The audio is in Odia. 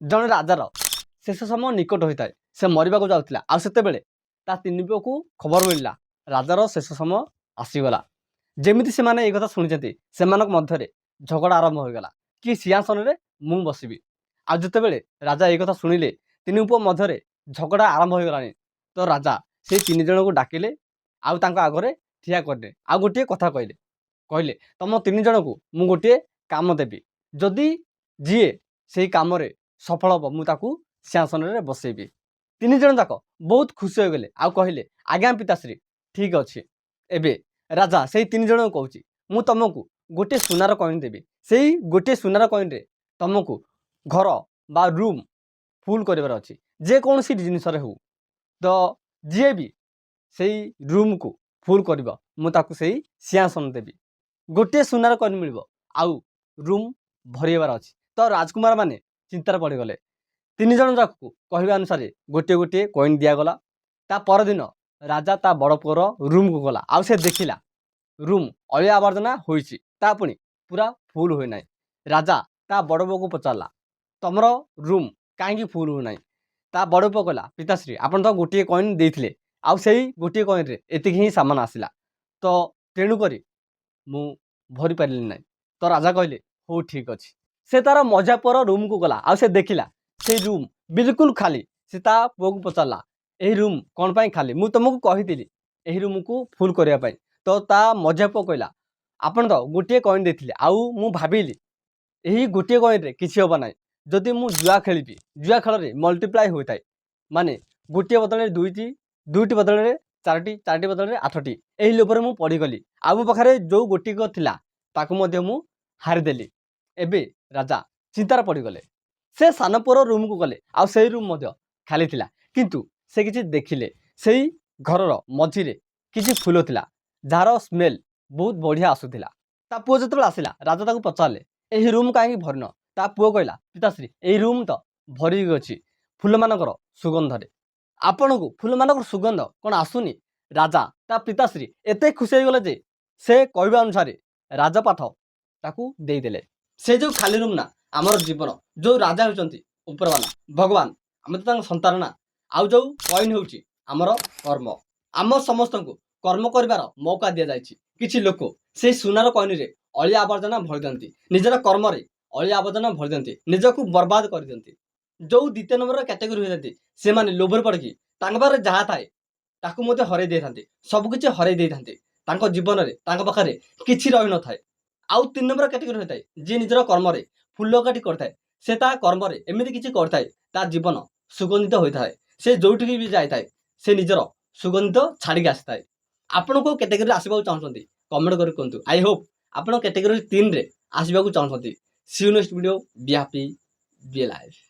ଜଣେ ରାଜାର ଶେଷ ସମୟ ନିକଟ ହୋଇଥାଏ। ସେ ମରିବାକୁ ଯାଉଥିଲା ଆଉ ସେତେବେଳେ ତା ତିନି ପୁଅକୁ ଖବର ମିଳିଲା ରାଜାର ଶେଷ ସମୟ ଆସିଗଲା। ଯେମିତି ସେମାନେ ଏଇ କଥା ଶୁଣିଛନ୍ତି ସେମାନଙ୍କ ମଧ୍ୟରେ ଝଗଡ଼ା ଆରମ୍ଭ ହୋଇଗଲା କି ସିଂହାସନରେ ମୁଁ ବସିବି। ଆଉ ଯେତେବେଳେ ରାଜା ଏଇ କଥା ଶୁଣିଲେ ତିନି ପୁଅ ମଧ୍ୟରେ ଝଗଡ଼ା ଆରମ୍ଭ ହୋଇଗଲାଣି। ତ ରାଜା ସେଇ ତିନି ଜଣଙ୍କୁ ଡାକିଲେ ଆଉ ତାଙ୍କ ଆଗରେ ଠିଆ କରିଲେ ଆଉ ଗୋଟିଏ କଥା କହିଲେ ତମ ତିନି ଜଣଙ୍କୁ ମୁଁ ଗୋଟିଏ କାମ ଦେବି, ଯଦି ଯିଏ ସେଇ କାମରେ ସଫଳ ହେବ ମୁଁ ତାକୁ ସିଂହାସନରେ ବସେଇବି। ତିନି ଜଣ ଯାକ ବହୁତ ଖୁସି ହୋଇଗଲେ ଆଉ କହିଲେ ଆଜ୍ଞା ପିତାଶ୍ରୀ ଠିକ୍ ଅଛି। ଏବେ ରାଜା ସେଇ ତିନି ଜଣଙ୍କୁ କହୁଛି ମୁଁ ତମକୁ ଗୋଟିଏ ସୁନାର କଏନ୍ ଦେବି। ସେଇ ଗୋଟିଏ ସୁନାର କଏନ୍ରେ ତମକୁ ଘର ବା ରୁମ୍ ଫୁଲ୍ କରିବାର ଅଛି, ଯେକୌଣସି ଜିନିଷରେ ହେଉ। ତ ଯିଏ ବି ସେଇ ରୁମ୍କୁ ଫୁଲ୍ କରିବ ମୁଁ ତାକୁ ସେଇ ସିଂହାସନ ଦେବି। ଗୋଟିଏ ସୁନାର କଏନ୍ ମିଳିବ ଆଉ ରୁମ୍ ଭରିବାର ଅଛି। ତ ରାଜକୁମାର ମାନେ ଚିନ୍ତାରେ ପଡ଼ିଗଲେ। ତିନି ଜଣ ଯାକକୁ କହିବା ଅନୁସାରେ ଗୋଟିଏ ଗୋଟିଏ କଏନ୍ ଦିଆଗଲା। ତା ପରଦିନ ରାଜା ତା ବଡ଼ ପୁଅର ରୁମ୍କୁ ଗଲା ଆଉ ସେ ଦେଖିଲା ରୁମ୍ ଅଳିଆ ଆବର୍ଜନା ହୋଇଛି, ତା ପୁଣି ପୁରା ଫୁଲ୍ ହୋଇନାହିଁ। ରାଜା ତା ବଡ଼ ପୁଅକୁ ପଚାରିଲା ତମର ରୁମ୍ କାହିଁକି ଫୁଲ୍ ହୋଇନାହିଁ? ତା ବଡ଼ ପୁଅ କହିଲା ପିତାଶ୍ରୀ ଆପଣ ତ ଗୋଟିଏ କଏନ୍ ଦେଇଥିଲେ ଆଉ ସେଇ ଗୋଟିଏ କଏନ୍ରେ ଏତିକି ହିଁ ସାମାନ ଆସିଲା, ତ ତେଣୁକରି ମୁଁ ଭରି ପାରିଲି ନାହିଁ। ତ ରାଜା କହିଲେ ହଉ ଠିକ୍ ଅଛି। ସେ ତାର ମଜା ପୁଅର ରୁମ୍କୁ ଗଲା ଆଉ ସେ ଦେଖିଲା ସେଇ ରୁମ୍ ବିଲକୁଲ ଖାଲି। ସେ ତା ପୁଅକୁ ପଚାରିଲା ଏହି ରୁମ୍ କ'ଣ ପାଇଁ ଖାଲି? ମୁଁ ତୁମକୁ କହିଥିଲି ଏହି ରୁମ୍କୁ ଫୁଲ୍ କରିବା ପାଇଁ। ତ ତା ମଜା ପୁଅ କହିଲା ଆପଣ ତ ଗୋଟିଏ କଏନ୍ ଦେଇଥିଲେ ଆଉ ମୁଁ ଭାବିଲି ଏହି ଗୋଟିଏ କଏନ୍ରେ କିଛି ହେବ ନାହିଁ। ଯଦି ମୁଁ ଜୁଆ ଖେଳିବି, ଜୁଆ ଖେଳରେ ମଲ୍ଟିପ୍ଲାଏ ହୋଇଥାଏ, ମାନେ ଗୋଟିଏ ବଦଳରେ ଦୁଇଟି, ଦୁଇଟି ବଦଳରେ ଚାରିଟି, ଚାରିଟି ବଦଳରେ 8ଟି। ଏହି ଲୋଭରେ ମୁଁ ପଡ଼ିଗଲି ଆଉ ମୋ ପାଖରେ ଯେଉଁ ଗୋଟିକ ଥିଲା ତାକୁ ମଧ୍ୟ ମୁଁ ହାରିଦେଲି। ଏବେ ରାଜା ଚିନ୍ତାରେ ପଡ଼ିଗଲେ। ସେ ସାନ ପୁଅର ରୁମ୍କୁ ଗଲେ ଆଉ ସେଇ ରୁମ୍ ମଧ୍ୟ ଖାଲି ଥିଲା, କିନ୍ତୁ ସେ କିଛି ଦେଖିଲେ ସେଇ ଘରର ମଝିରେ କିଛି ଫୁଲ ଥିଲା ଯାହାର ସ୍ମେଲ୍ ବହୁତ ବଢ଼ିଆ ଆସୁଥିଲା। ତା ପୁଅ ଯେତେବେଳେ ଆସିଲା ରାଜା ତାକୁ ପଚାରିଲେ ଏହି ରୁମ୍ କାହିଁକି ଭରିନ? ତା ପୁଅ କହିଲା ପିତାଶ୍ରୀ ଏହି ରୁମ୍ ତ ଭରି ଅଛି ଫୁଲମାନଙ୍କର ସୁଗନ୍ଧରେ। ଆପଣଙ୍କୁ ଫୁଲମାନଙ୍କର ସୁଗନ୍ଧ କ'ଣ ଆସୁନି? ରାଜା ତା ପିତାଶ୍ରୀ ଏତେ ଖୁସି ହେଇଗଲେ ଯେ ସେ କହିବା ଅନୁସାରେ ରାଜପାଠ ତାକୁ ଦେଇଦେଲେ। ସେ ଯେଉଁ ଖାଲି ରୁମ୍ ନା ଆମର ଜୀବନ, ଯେଉଁ ରାଜା ହେଉଛନ୍ତି ଉପରବାଲା ଭଗବାନ, ଆମେ ତ ତାଙ୍କ ସନ୍ତାନ ନା। ଆଉ ଯେଉଁ କଏନ୍ ହେଉଛି ଆମର କର୍ମ। ଆମ ସମସ୍ତଙ୍କୁ କର୍ମ କରିବାର ମୌକା ଦିଆଯାଇଛି। କିଛି ଲୋକ ସେଇ ସୁନାର କଏନ୍ରେ ଅଳିଆ ଆବର୍ଜନା ଭରି ଦିଅନ୍ତି, ନିଜର କର୍ମରେ ଅଳିଆ ଆବର୍ଜନା ଭରି ଦିଅନ୍ତି, ନିଜକୁ ବର୍ବାଦ କରିଦିଅନ୍ତି। ଯେଉଁ ଦ୍ୱିତୀୟ ନମ୍ବରର କ୍ୟାଟେଗୋରୀ ହୋଇଥାନ୍ତି ସେମାନେ ଲୋଭରେ ପଡ଼ିକି ତାଙ୍କ ପାଖରେ ଯାହା ଥାଏ ତାକୁ ମଧ୍ୟ ହରାଇ ଦେଇଥାନ୍ତି, ସବୁକିଛି ହରାଇ ଦେଇଥାନ୍ତି। ତାଙ୍କ ଜୀବନରେ ତାଙ୍କ ପାଖରେ କିଛି ରହିନଥାଏ। ଆଉ 3 ନମ୍ବର କ୍ୟାଟେଗୋରୀ ହୋଇଥାଏ ଯିଏ ନିଜର କର୍ମରେ ଫୁଲ କାଟି କରିଥାଏ। ସେ ତା କର୍ମରେ ଏମିତି କିଛି କରିଥାଏ ତା ଜୀବନ ସୁଗନ୍ଧିତ ହୋଇଥାଏ। ସେ ଯେଉଁଠିକି ବି ଯାଇଥାଏ ସେ ନିଜର ସୁଗନ୍ଧିତ ଛାଡ଼ିକି ଆସିଥାଏ। ଆପଣ କେଉଁ କ୍ୟାଟେଗୋରୀରେ ଆସିବାକୁ ଚାହୁଁଛନ୍ତି କମେଣ୍ଟ କରି କୁହନ୍ତୁ। ଆଇ ହୋପ୍ ଆପଣ କ୍ୟାଟେଗୋରୀ 3ରେ ଆସିବାକୁ ଚାହୁଁଛନ୍ତି। See you next video. Be happy, be life.